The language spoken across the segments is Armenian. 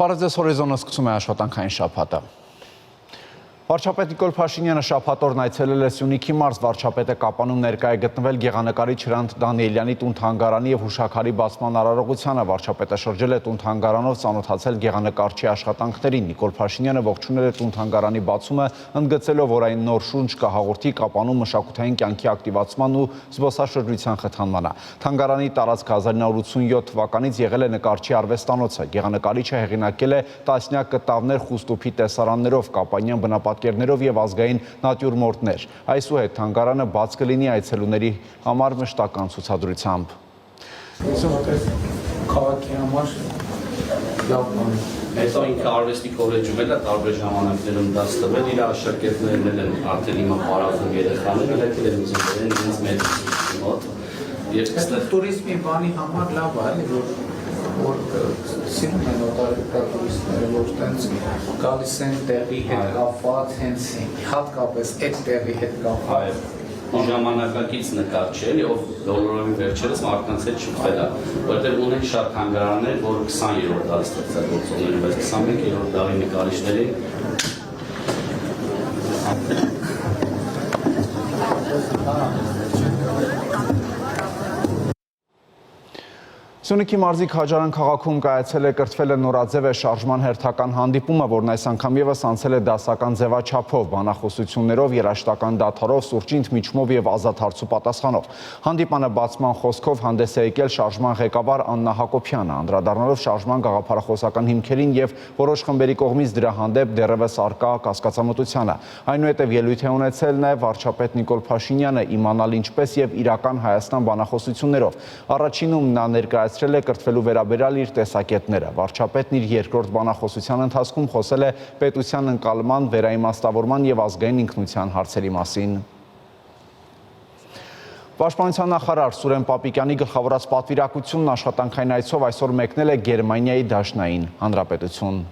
Պարզես հորիզոնը սկսում է աշխատանքային շաբաթը։ Վարչապետ Նիկոլ Փաշինյանը շաբաթօրն այցելել է Սյունիքի մարզ, վարչապետը Կապանում ներկա է գտնվել գեղանկարիչ Հրանտ Դանիելյանի տուն-թանգարանի և հուշաքարի բացման արարողությանը, վարչապետը շրջել է տուն-թանգարանով, ծանոթացել գեղանկարչի աշխատանքներին։ Նիկոլ Փաշինյանը ողջունել է տուն-թանգարանի բացումը, ընդգծելով, որ այն նոր շունչ կհաղորդի Կապանում մշակութային կյանքի ակտիվացման ու զբոսաշրջության խթանմանը։ Թանգարանի տարածքը 1987 թվականից եղել է նկարչի արվեստանոցը։ Գեղանկարիչը հեղինակել է տասնյակ կտավներ խուստուփի տեսարաններով, կապանյան բնապատկերներով և ազգային նատյուրմորտներ։ Այսուհետ թանգարանը բաց կլինի այցելուների համար մշտական ցուցադրությամբ։ Քաղաքի համար լավ բան է։ Հետո ինքը արվեստի քոլեջում էլ է տարբեր ժամանակներում դաս տվել, իր աշակերտներն են արդեն հիմա պարազում երեխաները, եկել են ուզում իրենց մեծ մոտ։ Տուրիզմի բանի համար լավ է, որ սիրում են օտարերկրյա տուրիստները, որ տենց գալիս են տեղի հետ կապված, հենց հատկապես այդ տեղի հետ կապված։ Ժամանակակից նկարիչ է, ով բոլորովին վերջերս մարդկանց հետ շփվել է, որտեղ ունեն շատ թանգարաններ, որ 20-րդ դարի ստեղծագործողներ են, բայց 21-րդ դարի նկարիչների Սյունիքի մարզի Քաջարան քաղաքում կայացել է կրթվել է նորաձև է շարժման հերթական հանդիպումը, որն այս անգամ ևս անցել է դասական ձևաչափով, բանախոսություններով, երաժշտական դադարով, սուրճի ընդմիջումով և ազատ հարցու պատասխանով։ Հանդիպանը բացման խոսքով հանդես է եկել շարժման ղեկավար Աննա Հակոբյանը, անդրադառնալով շարժման գաղափարախոսական հիմքերին և որոշ խմբերի կողմից դրա հանդեպ դեռևս առկա կասկածամտությանը։ Այնուհետև ելույթ է ունեցել նաև վարչապետ Նիկոլ Փաշինյանը, իմանալ ինչպես և իրական Հայաստան բանախոսություններով։ Առաջինում նա ներկայացրել է կրթվելու վերաբերյալ իր տեսակետները։ Վարչապետն իր երկրորդ բանախոսության ընթացքում խոսել է պետության ընկալման, վերաիմաստավորման և ազգային ինքնության հարցերի մասին։ Պաշտպանության նախարար Սուրեն Պապիկյանի գլխավորած պատվիրակությունն աշխատանքային այցով այսօր մեկնել է Գերմանիայի Դաշնային Հանրապետություն։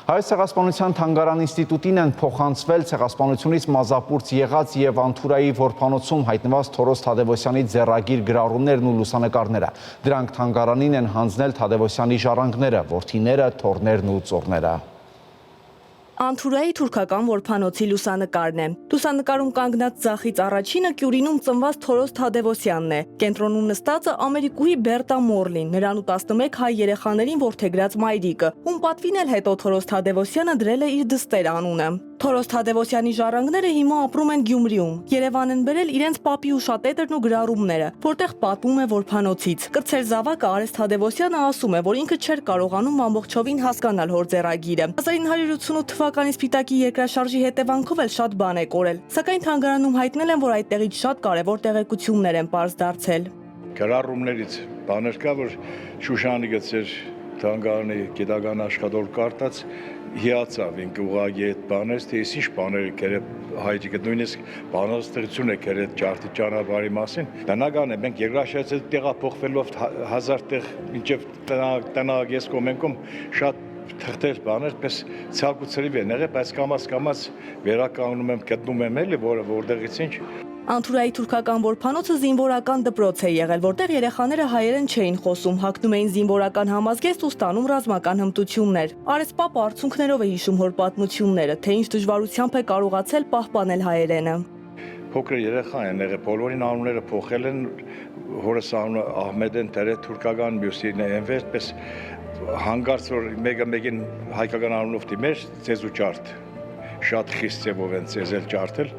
Հայոց ցեղասպանության թանգարան ինստիտուտին են փոխանցվել ցեղասպանությունից մազապուրծ եղած և Անթուրայի որբանոցում հայտնված Թորոս Թադևոսյանի ձեռագիր գրառումներն ու լուսանկարները։ Դրանք թանգարանին են հանձնել Թադևոսյանի ժառանգները, որդիները, թոռներն ու ծոռները։ Անթուրայի թուրքական որբանոցի լուսանկարն է։ Լուսանկարում կանգնած ձախից առաջինը Կյուրինում ծնված Թորոս Թադևոսյանն է։ Կենտրոնում նստածը ամերիկուհի Բերտա Մորլին, նրան ու 11 հայ երեխաներին որդեգրած մայրիկը, ում պատվին էլ հետո Թորոս Թադևոսյանը դրել է իր դստեր անունը։ Թորոս Թադևոսյանի ժառանգները հիմա ապրում են Գյումրիում։ Երևան են բերել իրենց պապի ուշատետրն ու գրառումները, որտեղ պատմում է որբանոցից։ Կրտսեր զավակը Արես Թադևոսյանը ասում է, որ ինքը չէր կարողանում ամբողջովին հասկանալ հոր ձեռագիրը։ 1988 թվականի Սպիտակի երկրաշարժի հետևանքով էլ շատ բան է կորել, սակայն թանգարանում հայտնել են, որ այդտեղից շատ կարևոր տեղեկություններ են պարզ դարձել։ Գրառումներից բաներ կա, որ Շուշանի գծեր թանգարանի գիտական աշխատող կարտած հիացավ ինքը ուղղակի այդ բաներից, թե ինչ բաներ կերել հայրիկը, նույնիսկ բանաստեղծություն է կերել ջարդի ճանապարհի մասին։ Բնական է, մենք երկրաշարժից տեղափոխվելով 1000 տեղ մինչև տնագես կոմենքում շատ թղթեր բաներ, պես ցակուցրիվ են եղել, բայց կամաց վերականգնում եմ, գտնում եմ էլի, որտեղից ինչ։ Անթուրայի թուրքական որբանոցը զինվորական դպրոց է եղել, որտեղ երեխաները հայերեն չէին խոսում, հագնում էին զինվորական համազգեստ ու ստանում ռազմական հմտություններ։ Արես պապը արցունքներով է հիշում հոր պատմությունները, թե ինչ դժվարությամբ է կարողացել պահպանել հայերենը։ Փոքր երեխա են եղել, բոլորին անունները փոխել են, հորս անունը Ահմեդ են դրել թուրքական, մյուսին Էնվեր, պես հանգարց որ մեկին հայկական անունով դիմեր, ծեզ ու ջարդ։ Շատ խիստ ձևով են ծեզել ջարդել,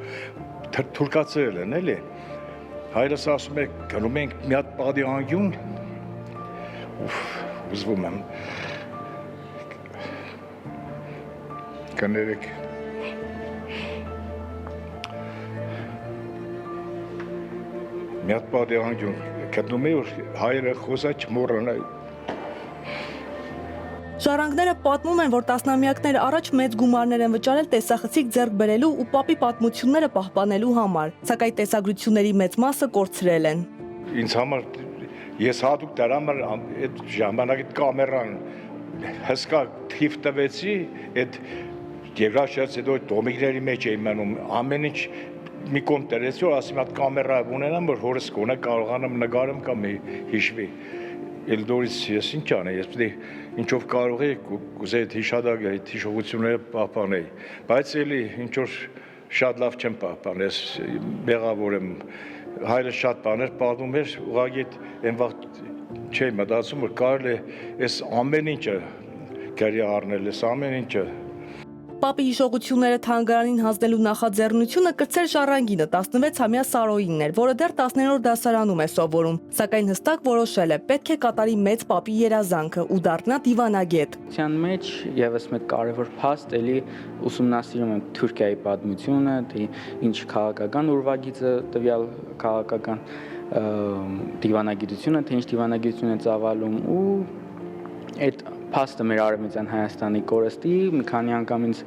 թուրքացել են, էլի։ Հայրս ասում է, գնում ենք մի հատ պատի անկյուն, ուզվում եմ, կներեք, մի հատ պատի անկյուն, գտնում է, որ հայրը խոսա չմոռանա։ Ժառանգները պատմում են, որ տասնամյակներ առաջ մեծ գումարներ են վճարել տեսախցիկ ձեռք բերելու ու պապի պատմությունները պահպանելու համար, սակայն տեսագրությունների մեծ մասը կորցրել են։ Ինձ համար ես հատուկ դրամ այդ ժամանակի կամերան հսկա թիվ տվեցի, այդ երկրաշարժից հետո դոմիկների մեջ էի մնում, ամեն ինչ մի կողմ դրեցի, որ ասի մի հատ կամերա ունենամ, որ հորս գոնե կարողանամ նկարեմ կամ հիշվի։ Էլդորից ես ինչ անեի, ես պետք է ինչով կարող էի կուզեի այդ հիշադակը, այդ հիշողությունները պահպանել, բայց էլի ինչ որ շատ լավ չեմ պահպանել, ես մեղավոր եմ, հայրս շատ բաներ պատմում էր, ուղղակի այն վաղ չէի մտածում, որ կարելի է այս ամեն ինչը գերի առնել, այս ամեն ինչը Պապի հիշողությունները թանգարանին հանձնելու նախաձեռնությունը կրտսեր Ժառանգինը 16-ամյա Սարոյինն էր, որը դեռ 10-րդ դասարանում է սովորում, սակայն հստակ որոշել է պետք է կատարի մեծ պապի երազանքը ու դառնա դիվանագետ։ Ցան մեջ եւս մեկ կարևոր փաստ էլի ուսումնասիրում եմ Թուրքիայի պատմությունը, թե ինչ քաղաքական ուրվագիծը տվյալ քաղաքական դիվանագիտությունը, թե ինչ դիվանագիտություն է ծավալում ու այդ փաստը մեր Արևմտյան Հայաստանի կորստի մի քանի անգամ ինձ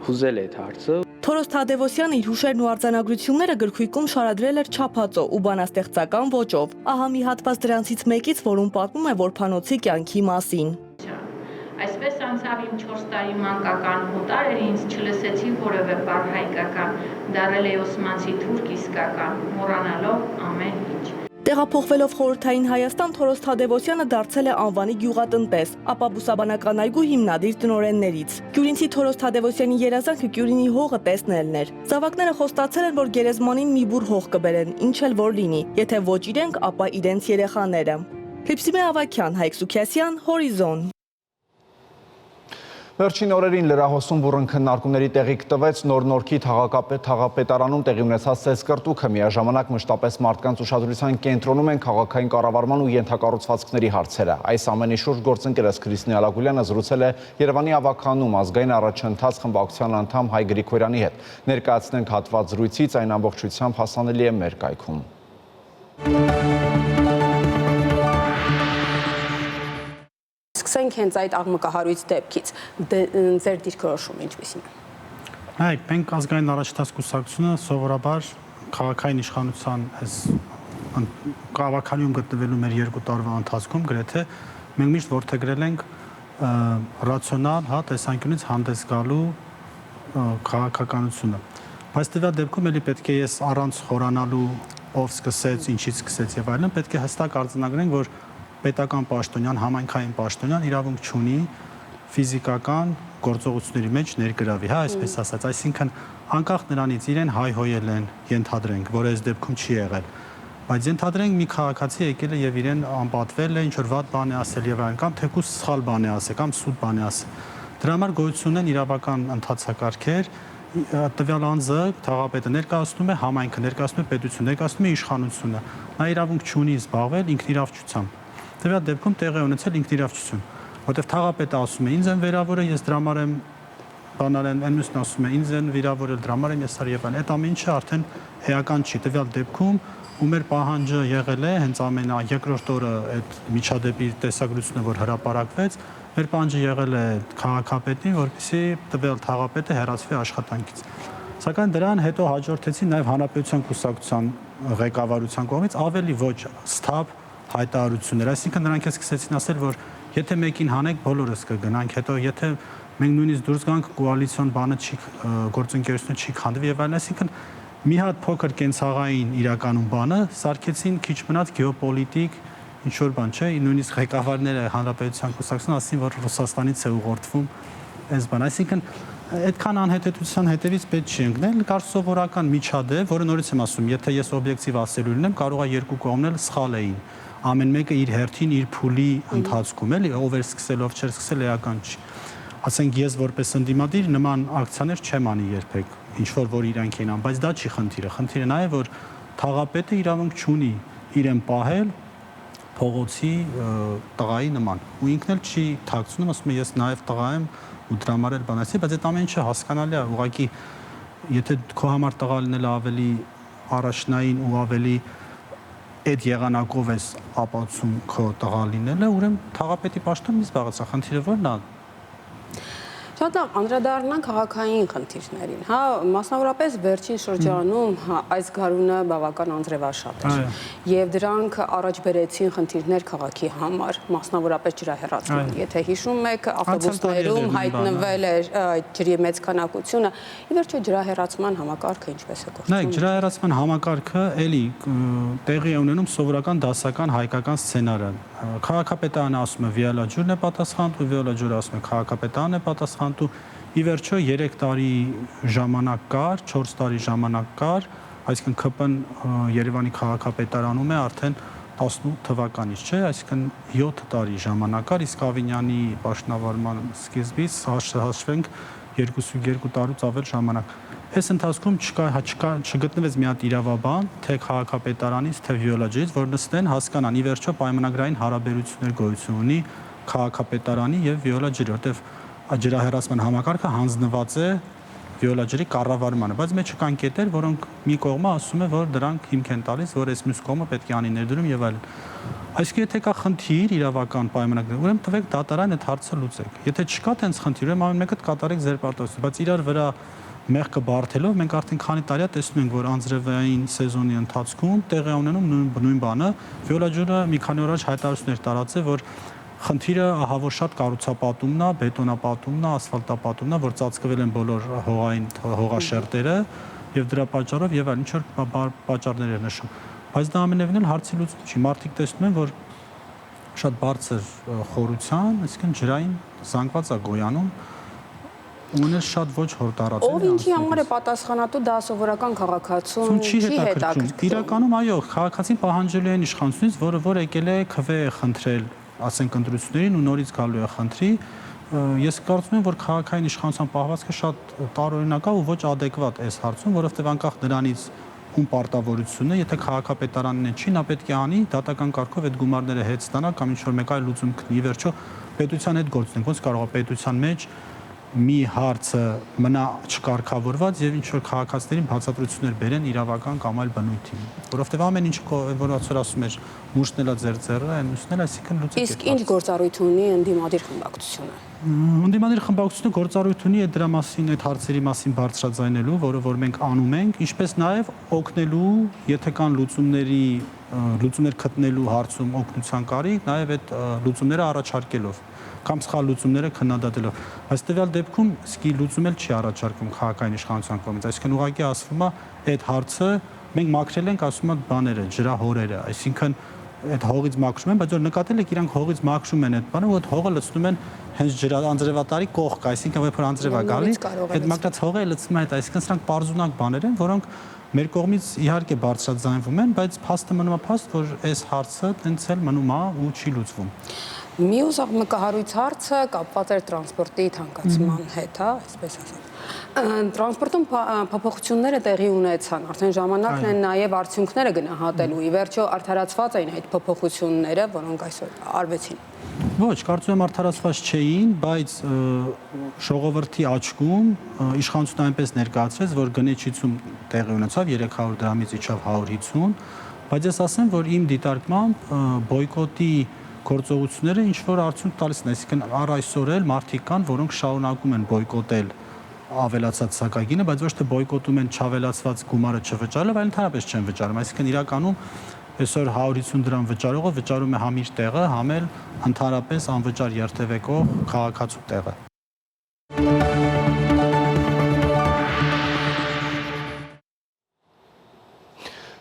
հուզել է այդ հարցը։ Թորոս Թադևոսյանը իր հուշերն ու արձանագրությունները գրքույկում շարադրել էր չափածո ու բանաստեղծական ոճով։ Ահա մի հատված դրանցից մեկից, որում պատմում է որփանոցի կյանքի մասին։ Այսպես անցավ իմ 4 տարի մանկական հոտարեր, ինձ չլսեցի որևէ բառ հայկական, դարել է օսմանցի թուրք իսկական, մոռանալով ամեն ինչ։ Տեղափոխվելով խորհրդային Հայաստան, Թորոս Թադևոսյանը դարձել է անվանի գյուղատնտես, ապա բուսաբանական այգու հիմնադիր տնօրեններից։ Գյուրինցի Թորոս Թադևոսյանի երազանքը Գյուրինի հողը տեսնելն էր։ Զավակները խոստացել են, որ գերեզմանին մի բուր հող կբերեն, ինչ էլ որ լինի, եթե ոչ իրենք, ապա իրենց երեխաները։ Հրիփսիմե Ավագյան, Հայկ Սուքիասյան, Հորիզոն։ Վերջին օրերին լրահոսում բուռն քննարկումների տեղիք տվեց Նոր-Նորքի թաղապետարանում տեղի ունեցած ծեսկրտուքը, միաժամանակ մշտապես մարդկանց ուշադրության կենտրոնում են քաղաքային կառավարման ու ենթակառուցվածքների հարցերը։ Այս ամենի շուրջ գործընկերս Քրիստինե Ալագուլյանը զրուցել է Երևանի ավագանում ազգային առաջընթաց խմբակցության անդամ Հայ Գրիգորյանի հետ։ Ներկայացնենք հատված զրույցից, այն ամբողջությամբ հասանելի է մեր կայքում։ Սկսենք հենց այդ աղմկահարույց դեպքից, ձեր դիրքորոշումը ինչպիսին է։ Այ, մենք ազգային առաջընթաց կուսակցությունը սովորաբար քաղաքային իշխանության այս կավակալիում գտնվելու մեր 2 տարվա ընթացքում գրեթե մենք միշտ որդեգրել ենք ռացիոնալ, տեսանկյունից հանդես գալու քաղաքականությունը։ Բայց տվյալ դեպքում էլի պետք է ես առանց խորանալու ով սկսեց, ինչից սկսեց եւ այլն, պետք է հստակ արձանագրենք, որ պետական պաշտոնյան, համայնքային պաշտոնյան իրավունք չունի ֆիզիկական գործողությունների մեջ ներգրավի, այսպես ասած, այսինքն անկախ նրանից իրեն հայհոյել են, ենթադրենք, որ այս դեպքում չի եղել, բայց ենթադրենք մի քաղաքացի եկել է եւ իրեն անպատվել է, ինչ որ վատ բան է ասել եւ այլն, կամ թեկուզ սխալ բան է ասել, կամ սուտ բան է ասել։ Դրա համար գոյություն են իրավական ընթացակարգեր, տվյալ անձը թաղապետը ներկայացնում է համայնքը, ներկայացնում է պետությունը, ներկայացնում է իշխանությունը։ Նա իրավունք չունի զբաղվել ինքնիրավչությամբ։ Տվյալ դեպքում տեղի ունեցել ինքնիրավչություն, որտեղ թաղապետը ասում է ինձ են վերավորը, ես դրա համար եմ բանալեն, այն մյուսն ասում է ինձ են վիրավորել, դրա համար եմ ես արել, այդ ամեն ինչը արդեն էական չի։ Տվյալ դեպքում ու մեր պահանջը եղել է հենց երկրորդ օրը այդ միջադեպի տեսագրությունը, որ հրապարակվեց, մեր պահանջը եղել է քաղաքապետին, որպեսզի տվյալ թաղապետը հեռացվի աշխատանքից։ Սակայն դրան հետո հաջորդեցին նաև Հանրապետության կուսակցության ղեկավարության կողմից ավելի ոչ սթափ հայտարարություններ, այսինքն նրանք սկսեցին ասել, որ եթե մեկին հանեք, բոլորս կգնանք, հետո եթե մենք նույնիսկ դուրս գանք կոալիցիոն բանը չի գործընկերությունը չի քանդվի եւ այլն, այսինքն մի հատ փոքր կենցաղային իրականում բանը սարքեցին քիչ մնաց գեոպոլիտիկ ինչ որ բան, չէ, նույնիսկ ղեկավարները Հանրապետության կուսակցության ասին, որ Ռուսաստանից է ուղղորդվում այս բան, այսինքն այդքան անհետեցության հետևից պետք չի ընկնել, կար սովորական միջադեպ, որը նորից եմ ասում, եթե ես օբյեկտիվ ասելու լինեմ, կարող է երկու կողմն էլ սխալ էին։ Ամեն մեկը իր հերթին իր փուլի ընթացքում էլի ով էր սկսել, ով չէր սկսել էական չի։ Ասենք ես որպես ընդդիմադիր նման ակցիաներ չեմ անի երբեք, ինչ որ իրանք են ան, բայց դա չի խնդիրը։ Խնդիրը նա է, որ թաղապետը իրավունք չունի իրեն պահել փողոցի տղայի նման։ Ու ինքն էլ չի թաքցնում, ասում է ես նաև տղա եմ ու դրա համար էլ բան ասի, բայց այդ ամեն ինչը հասկանալի է, ուղղակի եթե քո համար տղա լինելը ավելի առաջնային ու ավելի այդ եղանակով ես ապացում քո տղա լինելը, ուրեմն թաղապետի պաշտոնն զբաղեցա, խնդիրը ո՞րն է։ Շատ լավ, անդրադառնանք քաղաքային խնդիրներին։ Հա, մասնավորապես վերջին շրջանում այս գարունը բավական անձրևաշատ էր։ Եվ դրանք առաջ բերեցին խնդիրներ քաղաքի համար, մասնավորապես ջրահեռացման։ Եթե հիշում եք, ավտոբուսներում հայտնվել էր ջրի մեծ քանակությունը, ի վերջո ջրահեռացման համակարգը ինչպես է գործում։ Նայեք, ջրահեռացման համակարգը էլի տեղի է ունենում սովորական դասական հայկական սցենարը։ Քաղաքապետարանը ասում է վիալա ջուրն է պատասխանատու, վիալա ջուրը ասում է քաղաքապետարանն է պատասխանատու։ Ի վերջո 3 տարի ժամանակ կար, 4 տարի ժամանակ կար, այսինքն ԿՊ-ն Երևանի քաղաքապետարանում է արդեն 18 թվականից, չէ, այսինքն 7 տարի ժամանակ կար, իսկ Ավինյանի պաշտոնավարման սկիզբից հաշվենք 2 տարուց ավել ժամանակ։ Այս ընթացքում չգտնվեց մի հատ իրավաբան, թե քաղաքապետարանից, թե վիոլաջից, որ նստեն հասկանան ի վերջո պայմանագրային հարաբերություններ գոյություն ունի քաղաքապետարանի եւ վիոլաջրի, որտեվ ջրահեռացման համակարգը հանձնված է վիոլաջրի կառավարմանը, բայց մեջ կան կետեր, որոնք մի կողմը ասում է, որ դրանք հիմք են տալիս, որ այս մյուս կողմը պետք է անի ներդրում եւ այլն։ Այսինքն եթե կա խնդիր իրավական պայմանագրի, ուրեմն տվեք դատարան այդ հարցը լուծեք։ Եթե չկա տենց խնդիր, ուրեմն ամեն մեկը կատարեք ձեր պարտավորությունը, բայց իրար վրա մեղքը բարթելով մենք արդեն քանի տարի է տեսնում ենք, որ անձրևային սեզոնի ընթացքում տեղի ունենում նույն բանը, վիոլաջուրը մի քանի օր առաջ հայտարարություններ տարածել, որ խնդիրը ահա որ շատ կառուցապատումն է, բետոնապատումն է, ասֆալտապատումն է, որ ծածկվել են բոլոր հողային հողաշերտերը եւ դրա պատճառով եւ այլ ինչ որ պատճառներ էր նշում։ Բայց դա ամենևին էլ հարցի լուծում չի։ Մարդիկ տեսնում են, որ շատ բարձր խորության, այսինքն ջրային զանգված է գոյանում, ունես շատ ոչ հոր տարածել է։ Ով ինչի համար է պատասխանատու, դա սովորական քաղաքացուն չի հետաքրքրում։ Իրականում այո, քաղաքացին պահանջելու են իշխանությունից, որ եկել է քվե խնդրել, ասենք ընտրություններին ու նորից գալու է խնդրի, ես կարծում եմ, որ քաղաքային իշխանության պահվածքը շատ տարօրինակ է ու ոչ ադեկվատ այս հարցում, որովհետև անկախ դրանից ում պարտավորությունն է, եթե քաղաքապետարանն է չի, նա պետք է անի դատական կարգով այդ գումարները հետ ստանա կամ ինչ-որ մեկ այլ լուծում գտնի, վերջո պետության հետ գործենք, ոնց կարող է պետության մեջ մի հարցը մնա չկարգավորված եւ ինչ որ քաղաքացիներին բացատրություններ բերեն իրավական կամ այլ բնույթի, որովհետեւ ամեն ինչ որ ասում էր մուշտն էլա ձեր ձեռը, այն մյուսն էլ, այսինքն լուծեք։ Իսկ ինչ գործառույթ ունի ընդդիմադիր խմբակցությունը։ Ընդդիմադիր խմբակցությունը գործառույթ ունի այդ դրա մասին, այդ հարցերի մասին բարձրաձայնելու, որը որ մենք անում ենք, ինչպես նաեւ օգնելու, եթե կան լուծումներ գտնելու հարցում օգնության կարիք, նաեւ այդ լուծումները առաջարկելով կամ սխալ լուծումները քննադատելով։ Այս տվյալ դեպքում իսկի լուծում էլ չի առաջարկվում քաղաքային իշխանության կողմից, այսինքն ուղղակի ասվում է այդ հարցը մենք մաքրել ենք, ասում են բաները, ջրահորերը, այսինքն այդ հողից մաքրում են, բայց որ նկատել եք իրանք հողից մաքրում են այդ բանը, ու այդ հողը լցնում են հենց ջրանձրևատարի կողք, այսինքն որ անձրև է գալի, այդ մաքրած հողը լցնում է այդ, այսինքն սրանք պարզունակ բաներ են, որոնք մեր կողմից իհարկե բարձրաձայնվում են, բայց փաստը մնում է փաստ, որ այս հարցը տենց էլ մնում է ու չի լուծվում։ Մյուս աղմկահարույց հարցը կապված էր տրանսպորտի թանկացման հետ, հա, այսպես ասած։ Տրանսպորտում փոփոխությունները տեղի ունեցան, արդեն ժամանակն են նաև արդյունքները գնահատելու։ Ի վերջո արդարացված էին այդ փոփոխությունները, որոնք այսօր արվեցին։ Ոչ, կարծում եմ արդարացված չէին, բայց ժողովրդի աչքում իշխանությունը այնպես ներկայացրեց, որ գնեչիցում տեղի ունեցավ 300 դրամից իջավ 150, բայց ես ասեմ, որ իմ դիտարկմամբ բոյկոտի գործողությունները ինչ որ արդյունք տալիս են, այսինքն առ այսօր էլ մարդիկ կան, որոնք շարունակում են բոյկոտել ավելացած սակագինը, բայց ոչ թե բոյկոտում են չավելացված գումարը չվճարելով, այլ ընդհանրապես չեն վճարում, այսինքն իրականում այսօր 150 դրամ վճարողը վճարում է համ իր տեղը, համ էլ ընդհանրապես անվճար երթևեկող քաղաքացու տեղը։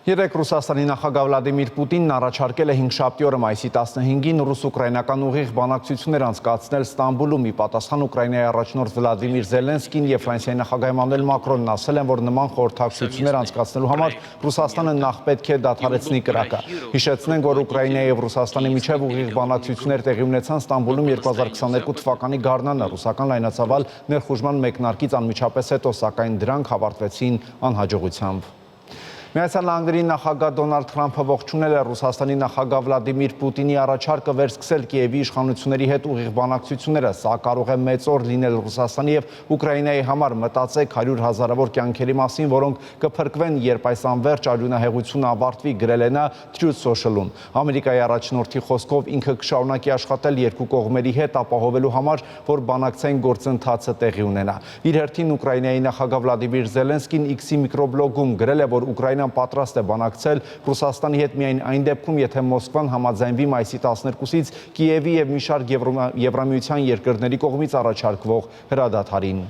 Երեկ Ռուսաստանի նախագահ Վլադիմիր Պուտինն առաջարկել է 5-շաբթի օրը մայիսի 15-ին ռուս-ուկրաինական ուղիղ բանակցություններ անցկացնել Ստամբուլում։ Ի պատասխան Ուկրաինայի առաջնորդ Վլադիմիր Զելենսկին եւ Ֆրանսիայի նախագահ Էմանուել Մակրոնն ասել են, որ նման խորհրդակցություններ անցկացնելու համար Ռուսաստանը նախ պետք է դադարեցնի կրակը։ Հիշեցնենք, որ Ուկրաինայի եւ Ռուսաստանի միջև ուղիղ բանակցություններ տեղի ունեցան Ստամբուլում 2022 թվականի գարնանը ռուսական լայնածավալ ներխուժման մեկնարկից անմիջապես հետո, սակայն դրանք ավարտվեցին անհաջողությամբ։ Միացյալ Նահանգների նախագահ Դոնալդ Թրամփը ողջունել է Ռուսաստանի նախագահ Վլադիմիր Պուտինի առաջարկը վերսկսել Կիևի իշխանությունների հետ ուղիղ բանակցությունները։ Սա կարող է մեծ օր լինել Ռուսաստանի եւ Ուկրաինայի համար։ Մտածեք 100 հազարավոր կյանքերի մասին, որոնք կփրկվեն, երբ այս անվերջ արյունահեղությունը ավարտվի, գրել է նա Truth Social-ում։ Ամերիկայի առաջնորդի խոսքով ինքը կշարունակի աշխատել երկու կողմերի հետ ապահովելու համար, որ բանակցային գործընթացը տեղի ունենա։ Իր հերթին Ուկրաինայի նախագահ Վլադիմիր Զելենսկին X-ի միկրոբլոգում գրել է, որ Ուկրաինան պատրաստ է բանակցել Ռուսաստանի հետ միայն այն դեպքում, եթե Մոսկվան համաձայնվի մայիսի 12-ից Կիևի եւ մի շարք Եվրամիության երկրների կողմից առաջարկվող հրադադարին։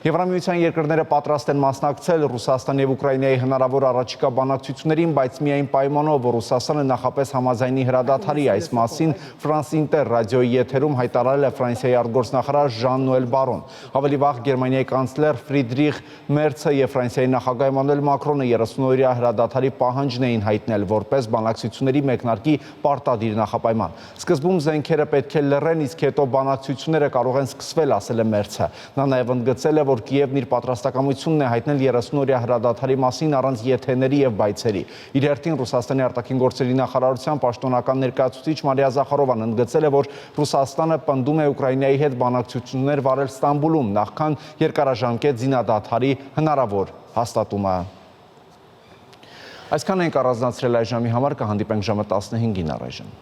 Եվրամիության երկրները պատրաստ են մասնակցել Ռուսաստանի եւ Ուկրաինայի հնարավոր առաջիկա բանակցություններին, բայց միայն պայմանով, որ Ռուսաստանը նախապես համաձայնի հրադադարի։ Այս մասին France Inter ռադիոյի եթերում հայտարարել է Ֆրանսիայի արտգործնախարար Ժան-Նոել Բարոն։ Ավելի վաղ Գերմանիայի կանցլեր Ֆրիդրիխ Մերցը եւ Ֆրանսիայի նախագահ Էմանուել Մակրոնը 30-օրյա հրադադարի պահանջն էին հայտնել որպես բանակցությունների մեկնարկի պարտադիր նախապայման։ Սկզբում զենքերը պետք է լռեն, իսկ հետո բանակցությունները կարող են սկսվել, ասել է Մերցը։ Նա նաեւ ընդգծել է, որ Կիևն իր պատրաստակամությունն է հայտնել 30-օրյա հրադադարի մասին առանց եթեների եւ բայցերի։ Իր հերթին Ռուսաստանի արտաքին գործերի նախարարության պաշտոնական ներկայացուցիչ Մարիա Զախարովան ընդգծել է, որ Ռուսաստանը պնդում է Ուկրաինայի հետ բանակցություններ վարել Ստամբուլում, նախքան երկարաժամկետ զինադադարի հնարավոր հաստատումը։ Այսքան ենք առանձնացրել այս ժամի համար, կհանդիպենք ժամը 15-ին առայժմ։